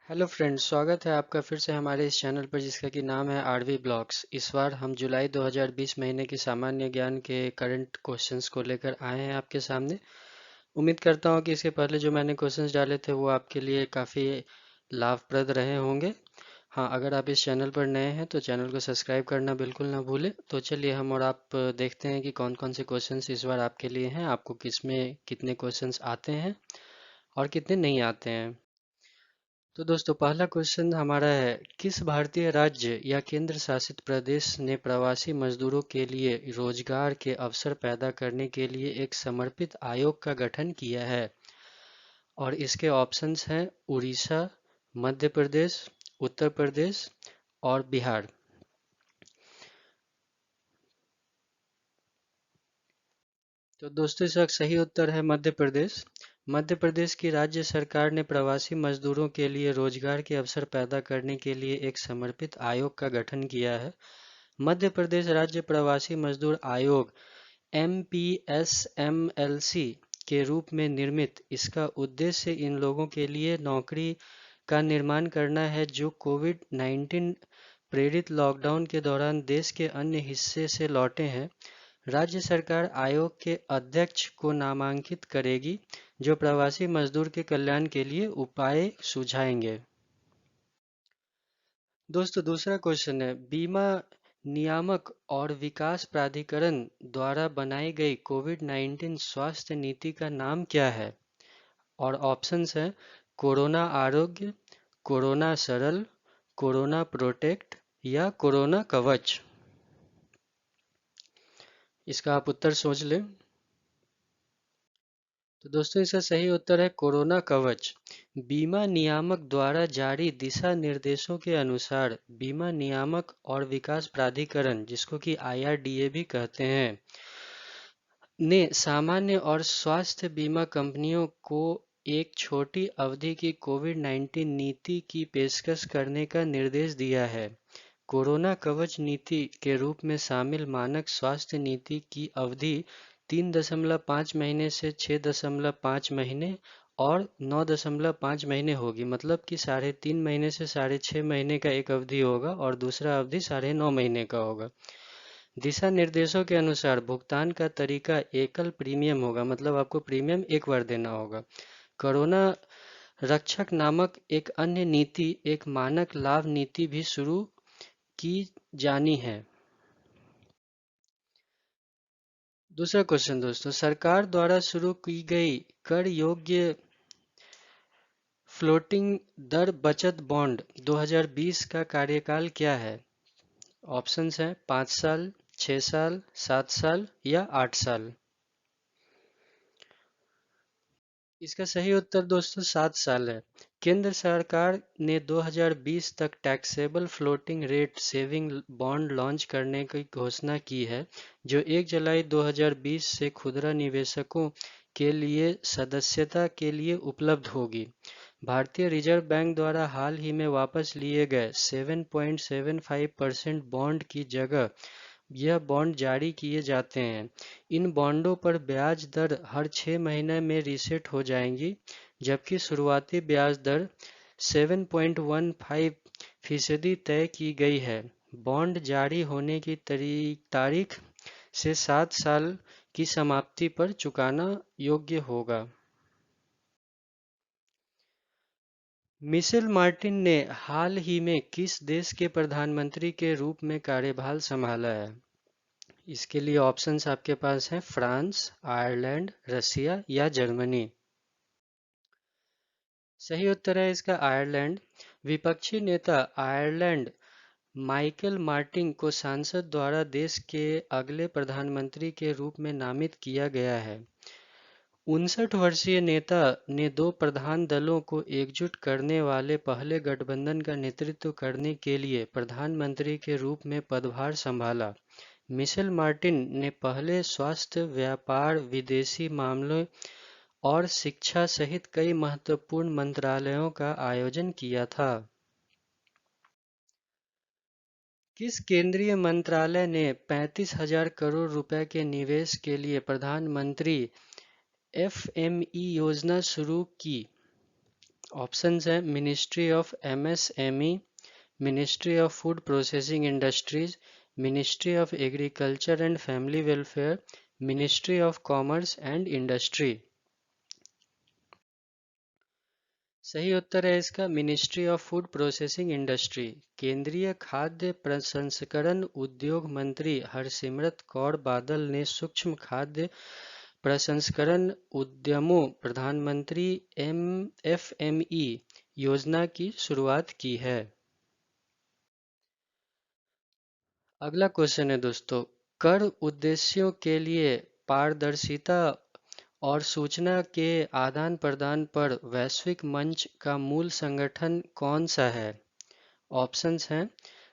Hello friends, स्वागत है आपका फिर से हमारे इस चैनल पर जिसका कि नाम है आरवी ब्लॉग्स। इस बार हम जुलाई 2020 महीने के सामान्य ज्ञान के करंट क्वेश्चंस को लेकर आए हैं आपके सामने। उम्मीद करता हूं कि इसके पहले जो मैंने क्वेश्चंस डाले थे वो आपके लिए काफ़ी लाभप्रद रहे होंगे। हाँ, अगर आप इस चैनल पर नए हैं तो चैनल को सब्सक्राइब करना बिल्कुल ना भूलें। तो चलिए हम और आप देखते हैं कि कौन कौन से क्वेश्चंस इस बार आपके लिए हैं, आपको किसमें कितने क्वेश्चंस आते हैं और कितने नहीं आते हैं। तो दोस्तों, पहला क्वेश्चन हमारा है, किस भारतीय राज्य या केंद्र शासित प्रदेश ने प्रवासी मजदूरों के लिए रोजगार के अवसर पैदा करने के लिए एक समर्पित आयोग का गठन किया है? और इसके ऑप्शंस हैं उड़ीसा, मध्य प्रदेश, उत्तर प्रदेश और बिहार। तो दोस्तों, इसका सही उत्तर है मध्य प्रदेश। मध्य प्रदेश की राज्य सरकार ने प्रवासी मजदूरों के लिए रोजगार के अवसर पैदा करने के लिए एक समर्पित आयोग का गठन किया है। मध्य प्रदेश राज्य प्रवासी मजदूर आयोग MPSMLC के रूप में निर्मित, इसका उद्देश्य इन लोगों के लिए नौकरी का निर्माण करना है जो कोविड-19 प्रेरित लॉकडाउन के दौरान देश के अन्य हिस्से से लौटे हैं। राज्य सरकार आयोग के अध्यक्ष को नामांकित करेगी जो प्रवासी मजदूर के कल्याण के लिए उपाय सुझाएंगे। दोस्तों, दूसरा क्वेश्चन है, बीमा नियामक और विकास प्राधिकरण द्वारा बनाई गई कोविड-19 स्वास्थ्य नीति का नाम क्या है? और ऑप्शंस हैं कोरोना आरोग्य, कोरोना सरल, कोरोना प्रोटेक्ट या कोरोना कवच। इसका आप उत्तर सोच लें। तो दोस्तों, इसका सही उत्तर है कोरोना कवच। बीमा नियामक द्वारा जारी दिशा निर्देशों के अनुसार बीमा नियामक और विकास प्राधिकरण, जिसको कि IRDA भी कहते हैं, ने सामान्य और स्वास्थ्य बीमा कंपनियों को एक छोटी अवधि की कोविड-19 नीति की पेशकश करने का निर्देश दिया है। कोरोना कवच नीति के रूप में शामिल मानक स्वास्थ्य नीति की अवधि 3.5 महीने से 6.5 महीने और 9.5 महीने होगी। मतलब कि 3.5 महीने से 6.5 महीने का एक अवधि होगा और दूसरा अवधि 9.5 महीने का होगा। दिशा निर्देशों के अनुसार भुगतान का तरीका एकल प्रीमियम होगा, मतलब आपको प्रीमियम एक बार देना होगा। कोरोना रक्षक नामक एक अन्य नीति, एक मानक लाभ नीति भी शुरू की जानी है। दूसरा क्वेश्चन दोस्तों, सरकार द्वारा शुरू की गई कर योग्य फ्लोटिंग दर बचत बॉन्ड 2020 का कार्यकाल क्या है? ऑप्शंस हैं 5 साल, 6 साल, 7 साल या 8 साल। इसका सही उत्तर दोस्तों 7 साल है। केंद्र सरकार ने 2020 तक taxable floating rate saving bond launch करने की घोषणा की है, जो 1 जुलाई 2020 से खुदरा निवेशकों के लिए सदस्यता के लिए उपलब्ध होगी। भारतीय रिजर्व बैंक द्वारा हाल ही में वापस लिए गए 7.75% बॉन्ड की जगह यह बॉन्ड जारी किए जाते हैं। इन बॉन्डों पर ब्याज दर हर 6 महीने में रीसेट हो जाएंगी, जबकि शुरुआती ब्याज दर 7.15% तय की गई है। बॉन्ड जारी होने की तारीख से 7 साल की समाप्ति पर चुकाना योग्य होगा। मिशेल मार्टिन ने हाल ही में किस देश के प्रधानमंत्री के रूप में कार्यभार संभाला है? इसके लिए ऑप्शंस आपके पास हैं फ्रांस, आयरलैंड, रसिया या जर्मनी। सही उत्तर है इसका आयरलैंड। विपक्षी नेता आयरलैंड माइकल मार्टिन को संसद द्वारा देश के अगले प्रधानमंत्री के रूप में नामित किया गया है। 59 वर्षीय नेता ने दो प्रधान दलों को एकजुट करने वाले पहले गठबंधन का नेतृत्व करने के लिए प्रधानमंत्री के रूप में पदभार संभाला। मिशेल मार्टिन ने पहले स्वास्थ्य, व्यापार, विदेशी मामलों और शिक्षा सहित कई महत्वपूर्ण मंत्रालयों का आयोजन किया था। किस केंद्रीय मंत्रालय ने 35,000 करोड़ रुपए के निवेश के लिए प्रधानमंत्री FME योजना शुरू की? ऑप्शंस हैं Ministry of MSME, ministry of food processing industries, ministry of agriculture and family welfare, ministry of commerce and industry. सही उत्तर है इसका ministry of food processing industry. केंद्रीय खाद्य प्रसंस्करण उद्योग मंत्री हरसिमरत कौर बादल ने सूक्ष्म खाद्य प्रसंस्करण उद्यमों प्रधानमंत्री एफएमई योजना की शुरुआत की है। अगला क्वेश्चन है दोस्तों, कर उद्देश्यों के लिए पारदर्शिता और सूचना के आदान प्रदान पर वैश्विक मंच का मूल संगठन कौन सा है? ऑप्शंस हैं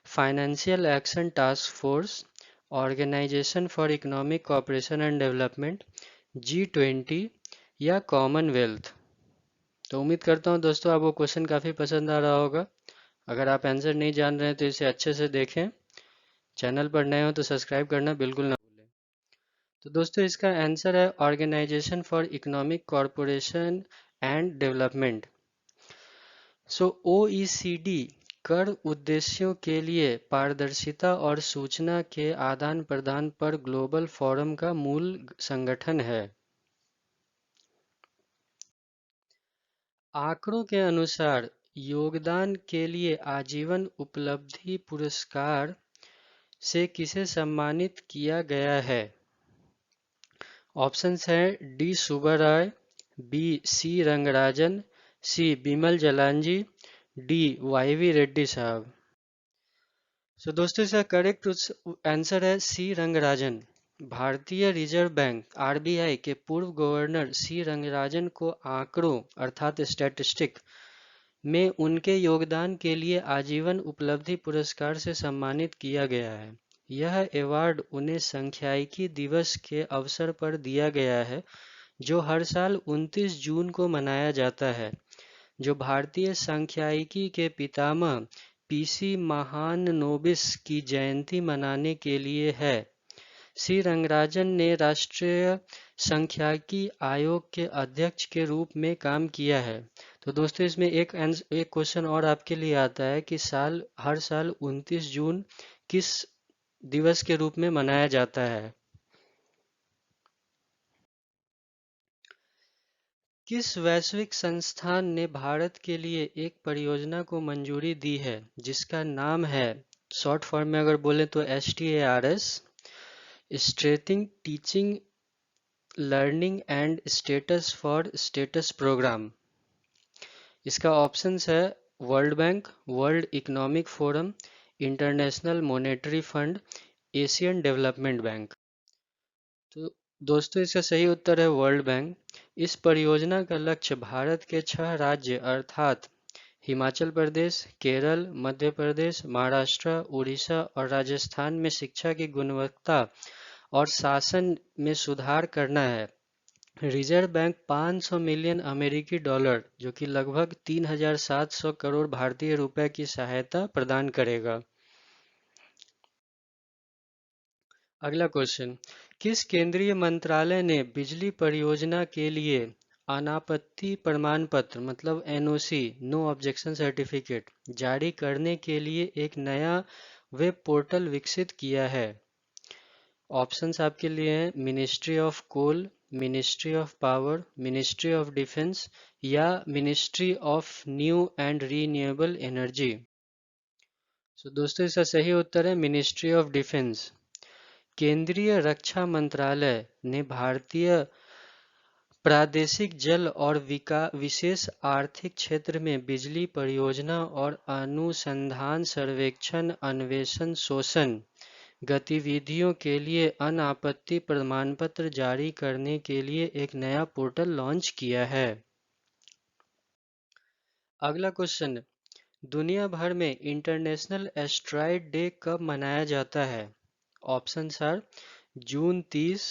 financial action task force, organisation for economic cooperation and development, G20 या कॉमनवेल्थ। तो उम्मीद करता हूँ दोस्तों आपको क्वेश्चन काफ़ी पसंद आ रहा होगा। अगर आप आंसर नहीं जान रहे हैं तो इसे अच्छे से देखें। चैनल पर नए हो तो सब्सक्राइब करना बिल्कुल ना भूलें। तो दोस्तों इसका आंसर है organisation for economic corporation and development. So OECD कर उद्देश्यों के लिए पारदर्शिता और सूचना के आदान प्रदान पर ग्लोबल फोरम का मूल संगठन है। आंकड़ों के अनुसार योगदान के लिए आजीवन उपलब्धि पुरस्कार से किसे सम्मानित किया गया है? ऑप्शंस हैं डी सुब्बाराय, बी सी रंगराजन, सी बिमल जलांजी, डी वाईवी रेड्डी साहब। सो दोस्तों इसका करेक्ट आंसर है सी रंगराजन। भारतीय रिजर्व बैंक आरबीआई के पूर्व गवर्नर सी रंगराजन को आंकड़ों अर्थात स्टैटिस्टिक में उनके योगदान के लिए आजीवन उपलब्धि पुरस्कार से सम्मानित किया गया है। यह अवार्ड उन्हें सांख्यिकी दिवस के अवसर पर दिया गया है जो हर साल 29 जून को मनाया जाता है, जो भारतीय सांख्यिकी के पितामह पीसी महालनोबिस की जयंती मनाने के लिए है। सी रंगराजन ने राष्ट्रीय सांख्यिकी आयोग के अध्यक्ष के रूप में काम किया है। तो दोस्तों इसमें एक क्वेश्चन और आपके लिए आता है कि हर साल 29 जून किस दिवस के रूप में मनाया जाता है? किस वैश्विक संस्थान ने भारत के लिए एक परियोजना को मंजूरी दी है जिसका नाम है, शॉर्ट फॉर्म में अगर बोले तो STARS, strengthening teaching learning and status for status program? इसका ऑप्शंस है World Bank, World Economic Forum, International Monetary Fund, Asian Development Bank. तो दोस्तों इसका सही उत्तर है वर्ल्ड बैंक। इस परियोजना का लक्ष्य भारत के 6 राज्य अर्थात हिमाचल प्रदेश, केरल, मध्य प्रदेश, महाराष्ट्र, उड़ीसा और राजस्थान में शिक्षा की गुणवत्ता और शासन में सुधार करना है। रिजर्व बैंक 500 मिलियन अमेरिकी डॉलर जो कि लगभग 3,700 करोड़ भारतीय रुपए की सहायता प्रदान करेगा। अगला क्वेश्चन, किस केंद्रीय मंत्रालय ने बिजली परियोजना के लिए अनापत्ति प्रमाण पत्र मतलब NOC नो ऑब्जेक्शन सर्टिफिकेट जारी करने के लिए एक नया वेब पोर्टल विकसित किया है? ऑप्शंस आपके लिए हैं Ministry of Coal, Ministry of Power, Ministry of Defence या Ministry of New and Renewable Energy. So दोस्तों इसका सही उत्तर है मिनिस्ट्री ऑफ डिफेंस। केंद्रीय रक्षा मंत्रालय ने भारतीय प्रादेशिक जल और विशेष आर्थिक क्षेत्र में बिजली परियोजना और अनुसंधान सर्वेक्षण अन्वेषण शोषण गतिविधियों के लिए अनापत्ति प्रमाणपत्र जारी करने के लिए एक नया पोर्टल लॉन्च किया है। अगला क्वेश्चन, दुनिया भर में इंटरनेशनल एस्ट्रॉयड डे कब मनाया जाता है? ऑप्शंस आर जून 30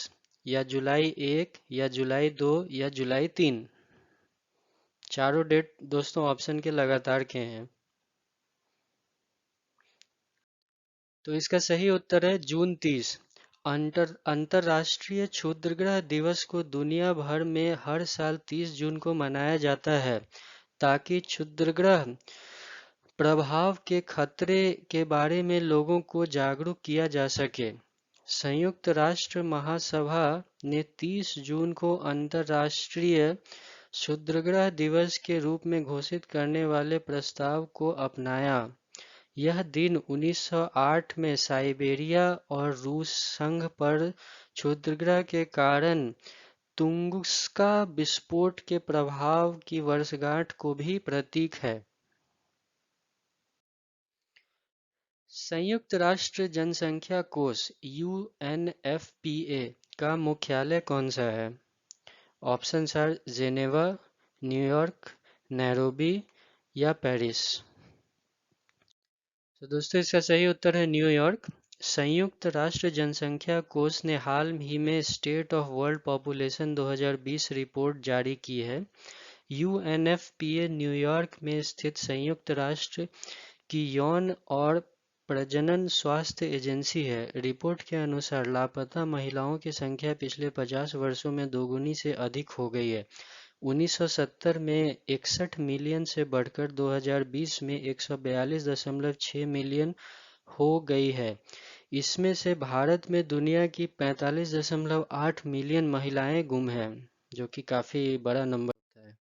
या जुलाई 1 या जुलाई 2 या जुलाई 3। चारों डेट दोस्तों ऑप्शन के लगातार के हैं। तो इसका सही उत्तर है जून 30। अंतर्राष्ट्रीय क्षुद्रग्रह दिवस को दुनिया भर में हर साल 30 जून को मनाया जाता है ताकि क्षुद्रग्रह प्रभाव के खतरे के बारे में लोगों को जागरूक किया जा सके। संयुक्त राष्ट्र महासभा ने 30 जून को अंतर्राष्ट्रीय क्षुद्रग्रह दिवस के रूप में घोषित करने वाले प्रस्ताव को अपनाया। यह दिन 1908 में साइबेरिया और रूस संघ पर क्षुद्रग्रह के कारण तुंगुस्का विस्फोट के प्रभाव की वर्षगांठ को भी प्रतीक है। संयुक्त राष्ट्र जनसंख्या कोष UNFPA का मुख्यालय कौन सा है? Options are Geneva, New York, Nairobi या पेरिस। तो दोस्तों इसका सही उत्तर है न्यूयॉर्क। संयुक्त राष्ट्र जनसंख्या कोष ने हाल ही में state of world population 2020 report जारी की है। UNFPA न्यूयॉर्क में स्थित संयुक्त राष्ट्र की यौन और प्रजनन स्वास्थ्य एजेंसी है। रिपोर्ट के अनुसार लापता महिलाओं की संख्या पिछले 50 वर्षों में दोगुनी से अधिक हो गई है। 1970 में 61 मिलियन से बढ़कर 2020 में 142.6 मिलियन हो गई है। इसमें से भारत में दुनिया की 45.8 मिलियन महिलाएं गुम हैं, जो कि काफी बड़ा नंबर है।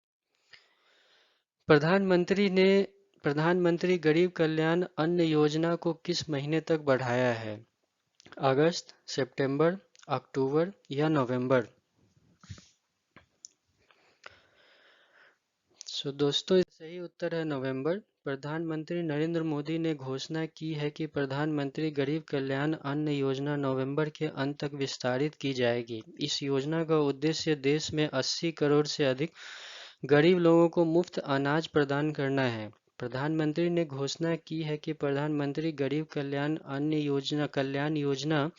प्रधानमंत्री गरीब कल्याण अन्न योजना को किस महीने तक बढ़ाया है? अगस्त, सितंबर, अक्टूबर या नवंबर? दोस्तों सही उत्तर है नवंबर। प्रधानमंत्री नरेंद्र मोदी ने घोषणा की है कि प्रधानमंत्री गरीब कल्याण अन्न योजना नवंबर के अंत तक विस्तारित की जाएगी। इस योजना का उद्देश्य देश में 80 करोड़ से अधिक गरीब लोगों को मुफ्त अनाज प्रदान करना है। प्रधानमंत्री ने घोषणा की है कि प्रधानमंत्री गरीब कल्याण योजना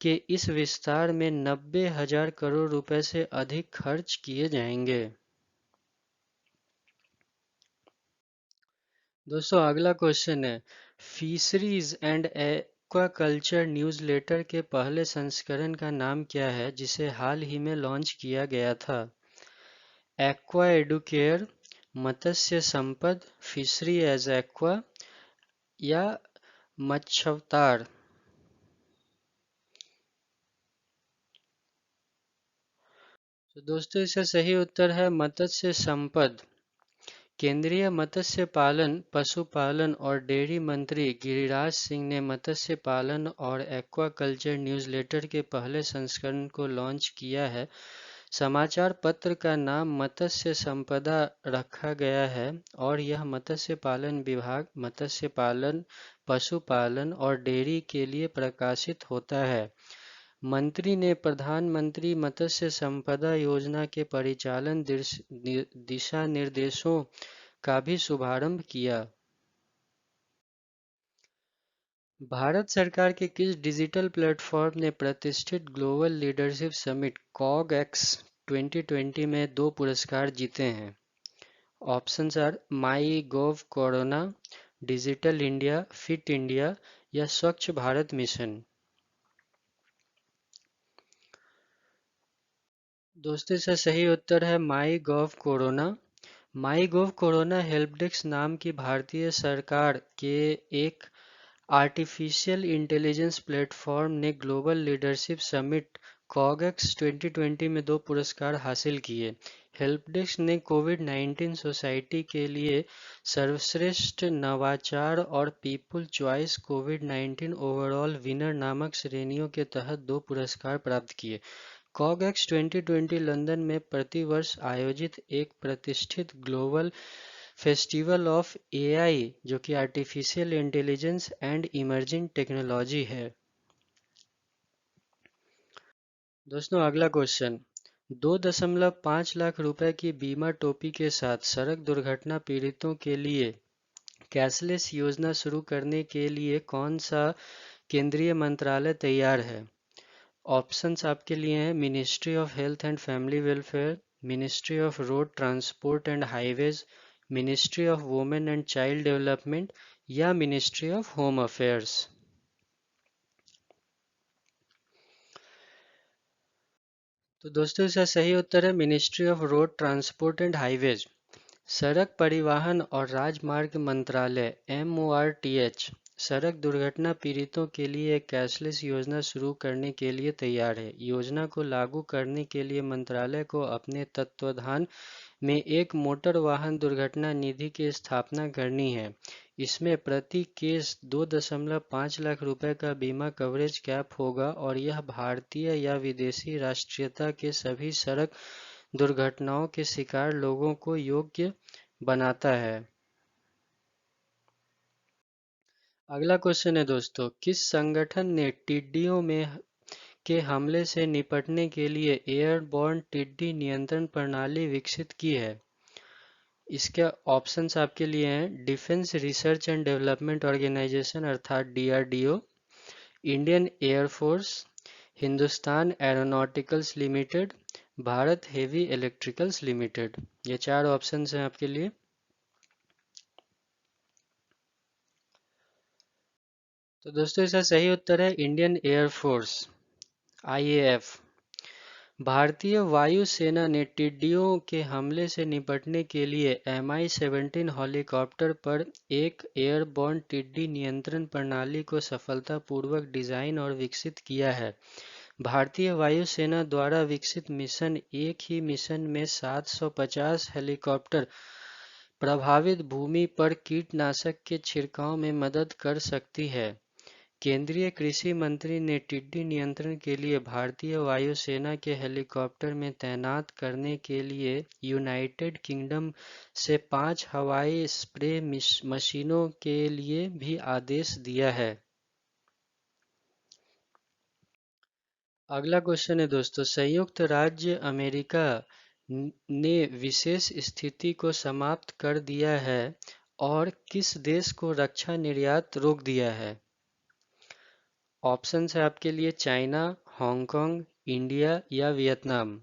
के इस विस्तार में 90,000 करोड़ रुपए से अधिक खर्च किए जाएंगे। दोस्तों अगला क्वेश्चन है, फिशरीज एंड एक्वाकल्चर न्यूज़लेटर के पहले संस्करण का नाम क्या है जिसे हाल ही में लॉन्च किया गया था? एक्वा एडुकेयर, मत्स्य संपद, फिशरी एज एक्वा या मत्स्यावतार? तो दोस्तों इसका सही उत्तर है मत्स्य संपद। केंद्रीय मत्स्य पालन, पशुपालन और डेयरी मंत्री गिरिराज सिंह ने मत्स्य पालन और एक्वाकल्चर न्यूज़लेटर के पहले संस्करण को लॉन्च किया है। समाचार पत्र का नाम मत्स्य संपदा रखा गया है और यह मत्स्य पालन विभाग, मत्स्य पालन, पशुपालन और डेयरी के लिए प्रकाशित होता है। मंत्री ने प्रधानमंत्री मत्स्य संपदा योजना के परिचालन दिशा निर्देशों का भी शुभारंभ किया। भारत सरकार के किस डिजिटल प्लेटफॉर्म ने प्रतिष्ठित ग्लोबल लीडरशिप समिट कॉग-एक्स 2020 में 2 पुरस्कार जीते हैं? Options are my gov corona, digital India, fit India या स्वच्छ भारत मिशन। दोस्तों इसका सही उत्तर है my gov corona. My gov corona help desk नाम की भारतीय सरकार के एक आर्टिफिशियल इंटेलिजेंस प्लेटफॉर्म ने ग्लोबल लीडरशिप समिट कॉग-एक्स 2020 में 2 पुरस्कार हासिल किए। हेल्प डेस्क ने कोविड-19 सोसाइटी के लिए सर्वश्रेष्ठ नवाचार और पीपल चॉइस कोविड-19 ओवरऑल विनर नामक श्रेणियों के तहत 2 पुरस्कार प्राप्त किए। कॉग-एक्स 2020 लंदन में प्रतिवर्ष आयोजित एक प्रतिष्ठित ग्लोबल फेस्टिवल ऑफ एआई जो कि artificial intelligence and emerging technology है। दोस्तों अगला क्वेश्चन, 2.5 लाख रुपए की बीमा टोपी के साथ सड़क दुर्घटना पीड़ितों के लिए कैशलेस योजना शुरू करने के लिए कौन सा केंद्रीय मंत्रालय तैयार है? ऑप्शंस आपके लिए हैं Ministry of health and family welfare, ministry of road transport and highways, ministry of women and child development या मिनिस्ट्री ऑफ होम अफेयर्स। तो दोस्तों इसका सही उत्तर है ministry of road transport and highways. सड़क परिवहन और राजमार्ग मंत्रालय (MORTH) सड़क दुर्घटना पीड़ितों के लिए एक कैशलेस योजना शुरू करने के लिए तैयार है। योजना को लागू करने के लिए मंत्रालय को अपने तत्वावधान में एक मोटर वाहन दुर्घटना निधि की स्थापना करनी है। इसमें प्रति केस 2.5 लाख रुपए का बीमा कवरेज कैप होगा और यह भारतीय या विदेशी राष्ट्रीयता के सभी सड़क दुर्घटनाओं के शिकार लोगों को योग्य बनाता है। अगला क्वेश्चन है दोस्तों, किस संगठन ने टिड्डियों में के हमले से निपटने के लिए एयरबॉर्न टिड्डी नियंत्रण प्रणाली विकसित की है? इसके ऑप्शंस आपके लिए हैं defence research and development organisation अर्थात DRDO, Indian air force, Hindustan aeronauticals limited, Bharat heavy electricals limited. ये चार ऑप्शंस हैं आपके लिए। तो दोस्तों इसका सही उत्तर है इंडियन एयरफोर्स IAF। भारतीय वायु सेना ने टिड्डियों के हमले से निपटने के लिए Mi-17 हेलीकॉप्टर पर एक एयरबॉर्न टिड्डी नियंत्रण प्रणाली को सफलतापूर्वक डिजाइन और विकसित किया है। भारतीय वायु सेना द्वारा विकसित मिशन एक ही मिशन में 750 हेलीकॉप्टर प्रभावित भूमि पर कीटनाशक के छिड़काव में मदद कर सकती है। केंद्रीय कृषि मंत्री ने टिड्डी नियंत्रण के लिए भारतीय वायुसेना के हेलीकॉप्टर में तैनात करने के लिए यूनाइटेड किंगडम से 5 हवाई स्प्रे मशीनों के लिए भी आदेश दिया है। अगला क्वेश्चन है दोस्तों, संयुक्त राज्य अमेरिका ने विशेष स्थिति को समाप्त कर दिया है और किस देश को रक्षा निर्यात रोक दिया है? ऑप्शंस है आपके लिए चाइना, हांगकांग, इंडिया या वियतनाम।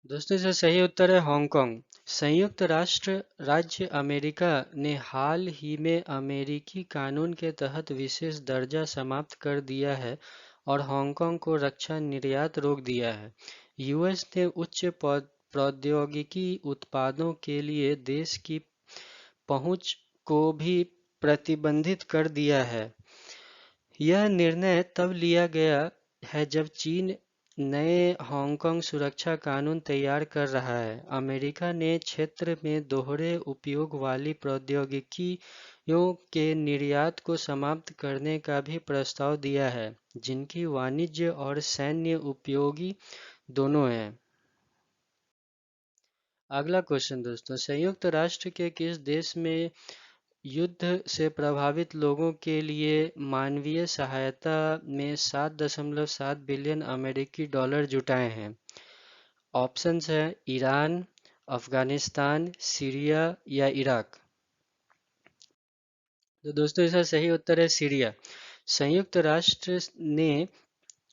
दोस्तों इसका सही उत्तर है हांगकांग। संयुक्त राष्ट्र राज्य अमेरिका ने हाल ही में अमेरिकी कानून के तहत विशेष दर्जा समाप्त कर दिया है और हांगकांग को रक्षा निर्यात रोक दिया है। यूएस ने उच्च प्रौद्योगिकी उत्पादों के लिए देश की पहुंच को भी प्रतिबंधित कर दिया है। यह निर्णय तब लिया गया है जब चीन नए हांगकांग सुरक्षा कानून तैयार कर रहा है। अमेरिका ने क्षेत्र में दोहरे उपयोग वाली प्रौद्योगिकियों के निर्यात को समाप्त करने का भी प्रस्ताव दिया है, जिनकी वाणिज्य और सैन्य उपयोगी दोनों हैं। अगला क्वेश्चन दोस्तों, संयुक्त राष्ट्र के किस देश में युद्ध से प्रभावित लोगों के लिए मानवीय सहायता में 7.7 बिलियन अमेरिकी डॉलर जुटाए हैं? ऑप्शंस हैं ईरान, अफगानिस्तान, सीरिया या इराक। तो दोस्तों इसका सही उत्तर है सीरिया। संयुक्त राष्ट्र ने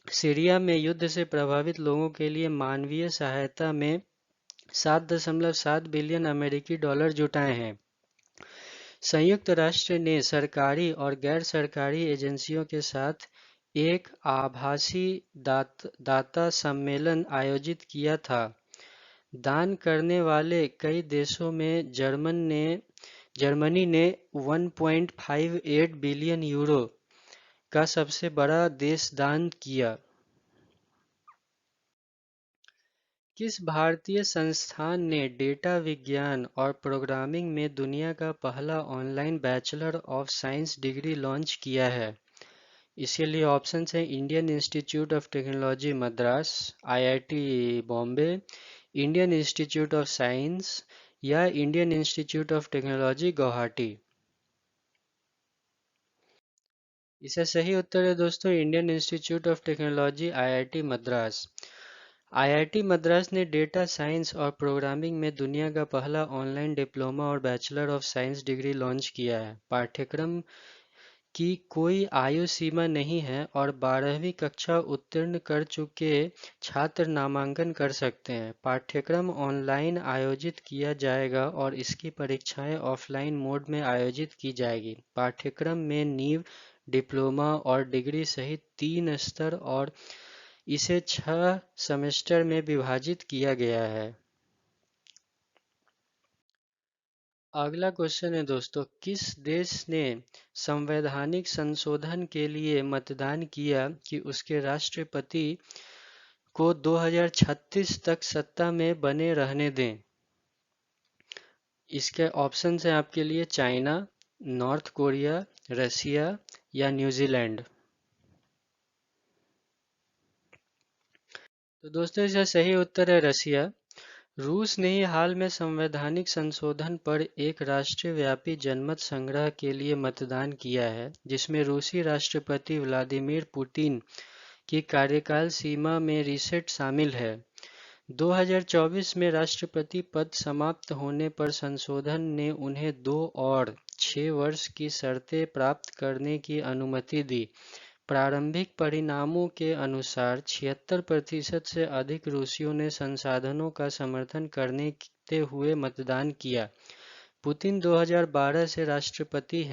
सीरिया में युद्ध से प्रभावित लोगों के लिए मानवीय सहायता में 7.7 बिलियन अमेरिकी डॉलर जुटाए हैं। संयुक्त राष्ट्र ने सरकारी और गैर सरकारी एजेंसियों के साथ एक आभासी दाता सम्मेलन आयोजित किया था। दान करने वाले कई देशों में जर्मनी ने 1.58 बिलियन यूरो का सबसे बड़ा देश दान किया। किस भारतीय संस्थान ने डेटा विज्ञान और प्रोग्रामिंग में दुनिया का पहला online bachelor of science degree launch किया है? इसके लिए ऑप्शंस हैं Indian Institute of Technology Madras, IIT Bombay, Indian Institute of Science या Indian Institute of Technology Guwahati. इसका सही उत्तर है दोस्तों Indian Institute of Technology IIT Madras. IIT Madras ने डेटा साइंस और प्रोग्रामिंग में दुनिया का पहला ऑनलाइन डिप्लोमा और bachelor of science degree launch किया है। पाठ्यक्रम की कोई आयु सीमा नहीं है और 12वीं कक्षा उत्तीर्ण कर चुके छात्र नामांकन कर सकते हैं। पाठ्यक्रम ऑनलाइन आयोजित किया जाएगा और इसकी परीक्षाएं ऑफलाइन मोड में आयोजित की जाएगी। पाठ्यक्रम में नीव, डिप्लोमा और डिग्री सहित 3 स्तर और इसे 6 सेमेस्टर में विभाजित किया गया है। अगला क्वेश्चन है दोस्तों, किस देश ने संवैधानिक संशोधन के लिए मतदान किया कि उसके राष्ट्रपति को 2036 तक सत्ता में बने रहने दें? इसके ऑप्शन हैं आपके लिए चाइना, नॉर्थ कोरिया, रसिया या न्यूजीलैंड। तो दोस्तों इसका सही उत्तर है रसिया। रूस ने ही हाल में संवैधानिक संशोधन पर एक राष्ट्रव्यापी जनमत संग्रह के लिए मतदान किया है, जिसमें रूसी राष्ट्रपति व्लादिमीर पुतिन की कार्यकाल सीमा में रीसेट शामिल है। 2024 में राष्ट्रपति पद समाप्त होने पर संशोधन ने उन्हें 2 और 6 वर्ष की शर्तें प्राप्त करने की अनुमति दी। प्रारंभिक परिणामों के अनुसार 76% से अधिक रूसियों ने संशोधनों का समर्थन करते हुए मतदान किया। पुतिन 2012 से राष्ट्रपति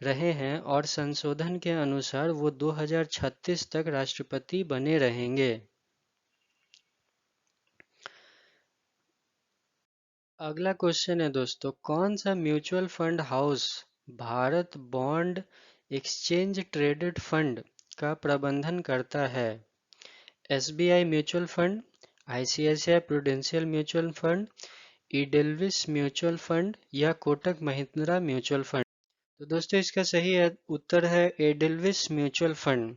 रहे हैं और संशोधन के अनुसार वो 2036 तक राष्ट्रपति बने रहेंगे। अगला क्वेश्चन है दोस्तों, कौन सा mutual fund house Bharat bond exchange traded fund का प्रबंधन करता है? SBI mutual fund, ICICI prudential mutual fund, Edelweiss mutual fund या कोटक महिंद्रा म्यूचुअल फंड? तो दोस्तों इसका सही उत्तर है Edelweiss mutual fund.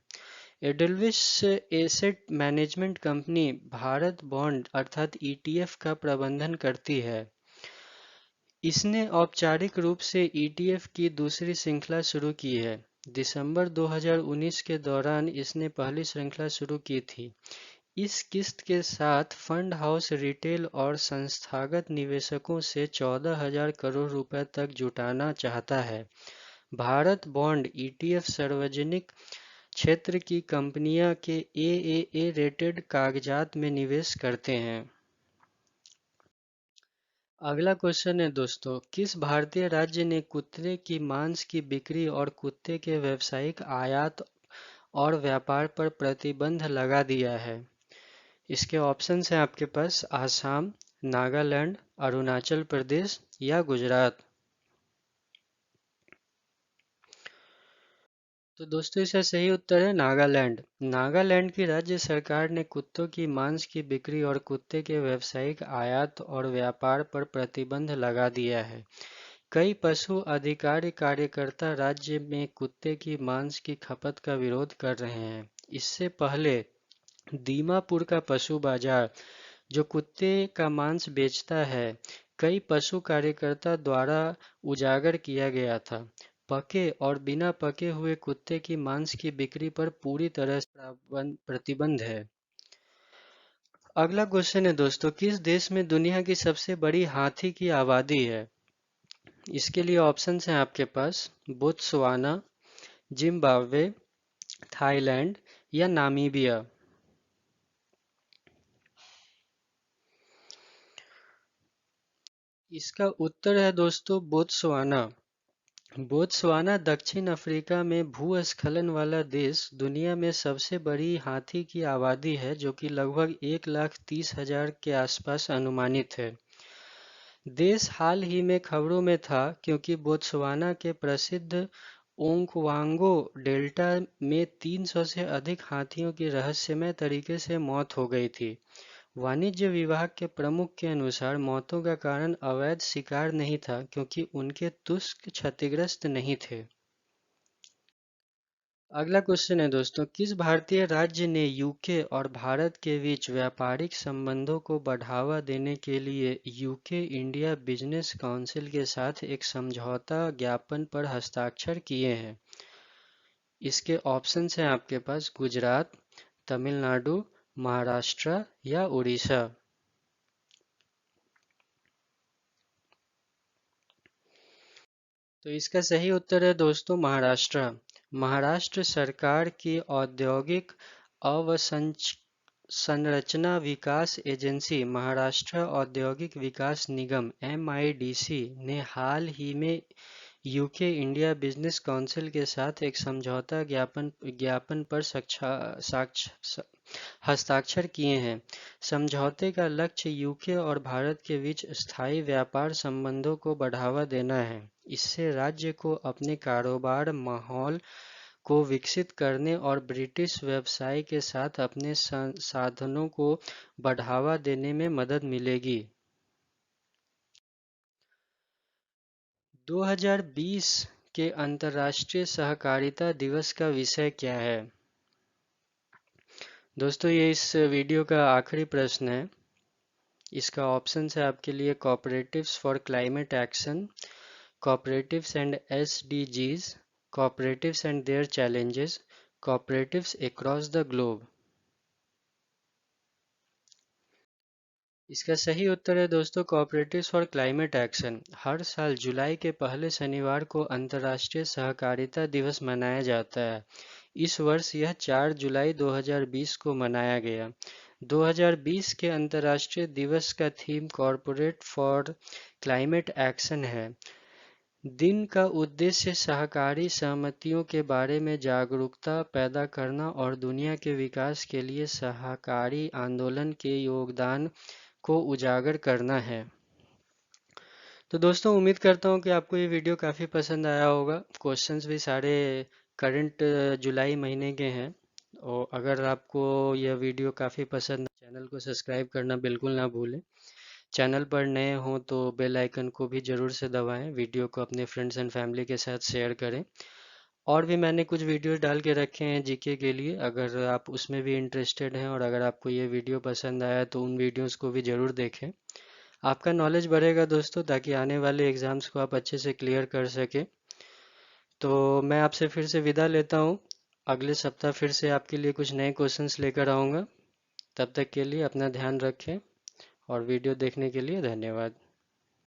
Edelweiss asset management company Bharat bond अर्थात ईटीएफ का प्रबंधन करती है। इसने औपचारिक रूप से ईटीएफ की दूसरी श्रृंखला शुरू की है। दिसंबर 2019 के दौरान इसने पहली श्रृंखला शुरू की थी। इस किस्त के साथ फंड हाउस रिटेल और संस्थागत निवेशकों से 14,000 करोड़ रुपए तक जुटाना चाहता है। भारत बॉन्ड ईटीएफ सार्वजनिक क्षेत्र की कंपनियां के एएए रेटेड कागजात में निवेश करते हैं। अगला क्वेश्चन है दोस्तों, किस भारतीय राज्य ने कुत्ते की मांस की बिक्री और कुत्ते के व्यावसायिक आयात और व्यापार पर प्रतिबंध लगा दिया है? इसके ऑप्शंस हैं आपके पास आसाम, नागालैंड, अरुणाचल प्रदेश या गुजरात। तो दोस्तों इसका सही उत्तर है नागालैंड। नागालैंड की राज्य सरकार ने कुत्तों की मांस की बिक्री और कुत्ते के व्यावसायिक आयात और व्यापार पर प्रतिबंध लगा दिया है। कई पशु अधिकार कार्यकर्ता राज्य में कुत्ते की मांस की खपत का विरोध कर रहे हैं। इससे पहले दीमापुर का पशु बाजार, जो कुत्ते का मांस बेचता है, कई पशु कार्यकर्ता द्वारा उजागर किया गया था। पके और बिना पके हुए कुत्ते की मांस की बिक्री पर पूरी तरह से प्रतिबंध है। अगला क्वेश्चन है दोस्तों, किस देश में दुनिया की सबसे बड़ी हाथी की आबादी है? इसके लिए ऑप्शंस हैं आपके पास बोत्सवाना, जिम्बाब्वे, थाईलैंड या नामीबिया। इसका उत्तर है दोस्तों बोत्सवाना। बोत्सवाना दक्षिण अफ्रीका में भूस्खलन वाला देश दुनिया में सबसे बड़ी हाथी की आबादी है, जो कि लगभग 1,30,000 के आसपास अनुमानित है। देश हाल ही में खबरों में था क्योंकि बोत्सवाना के प्रसिद्ध ओंगवांगो डेल्टा में 300 से अधिक हाथियों की रहस्यमय तरीके से मौत हो गई थी। वाणिज्य विभाग के प्रमुख के अनुसार मौतों का कारण अवैध शिकार नहीं था, क्योंकि उनके तुस्क क्षतिग्रस्त नहीं थे। अगला क्वेश्चन है दोस्तों, किस भारतीय राज्य ने यूके और भारत के बीच व्यापारिक संबंधों को बढ़ावा देने के लिए यूके इंडिया बिजनेस काउंसिल के साथ एक समझौता ज्ञापन पर हस्ताक्षर किए हैं? इसके ऑप्शंस हैं आपके पास गुजरात, तमिलनाडु, महाराष्ट्र या उड़ीसा। तो इसका सही उत्तर है दोस्तों महाराष्ट्र। महाराष्ट्र सरकार की औद्योगिक अवसंरचना विकास एजेंसी महाराष्ट्र औद्योगिक विकास निगम MIDC ने हाल ही में यूके इंडिया बिजनेस काउंसिल के साथ एक समझौता ज्ञापन पर हस्ताक्षर किए हैं। समझौते का लक्ष्य यूके और भारत के बीच स्थायी व्यापार संबंधों को बढ़ावा देना है। इससे राज्य को अपने कारोबार माहौल को विकसित करने और ब्रिटिश व्यवसाय के साथ अपने साधनों को बढ़ावा देने में मदद मिलेगी। 2020 के अंतर्राष्ट्रीय सहकारिता दिवस का विषय क्या है? दोस्तों, ये इस वीडियो का आखिरी प्रश्न है। इसका ऑप्शन है आपके लिए cooperatives for climate action, cooperatives and SDGs, cooperatives and their challenges, cooperatives across the globe। इसका सही उत्तर है दोस्तों कॉपरेटिव्स फॉर क्लाइमेट एक्शन। हर साल जुलाई के पहले शनिवार को अंतर्राष्ट्रीय सहकारिता दिवस मनाया जाता है। इस वर्ष यह 4 जुलाई 2020 को मनाया गया। 2020 के अंतर्राष्ट्रीय दिवस का theme corporate for climate action है। दिन का उद्देश्य सहकारी सहमतियों के बारे में जागरूकता पैदा करना और दुनिया के विकास के लिए सहकारी आंदोलन के योगदान को उजागर करना है। तो दोस्तों, उम्मीद करता हूँ कि आपको ये वीडियो काफ़ी पसंद आया होगा। क्वेश्चंस भी सारे करंट जुलाई महीने के हैं। और अगर आपको यह वीडियो काफ़ी पसंद, चैनल को सब्सक्राइब करना बिल्कुल ना भूलें। चैनल पर नए हों तो बेल आइकन को भी ज़रूर से दबाएं। वीडियो को अपने फ्रेंड्स एंड फैमिली के साथ शेयर करें। और भी मैंने कुछ वीडियोस डाल के रखे हैं जीके के लिए, अगर आप उसमें भी इंटरेस्टेड हैं और अगर आपको ये वीडियो पसंद आया तो उन वीडियोस को भी ज़रूर देखें। आपका नॉलेज बढ़ेगा दोस्तों, ताकि आने वाले एग्ज़ाम्स को आप अच्छे से क्लियर कर सकें। तो मैं आपसे फिर से विदा लेता हूँ। अगले सप्ताह फिर से आपके लिए कुछ नए क्वेश्चंस लेकर आऊँगा। तब तक के लिए अपना ध्यान रखें और वीडियो देखने के लिए धन्यवाद।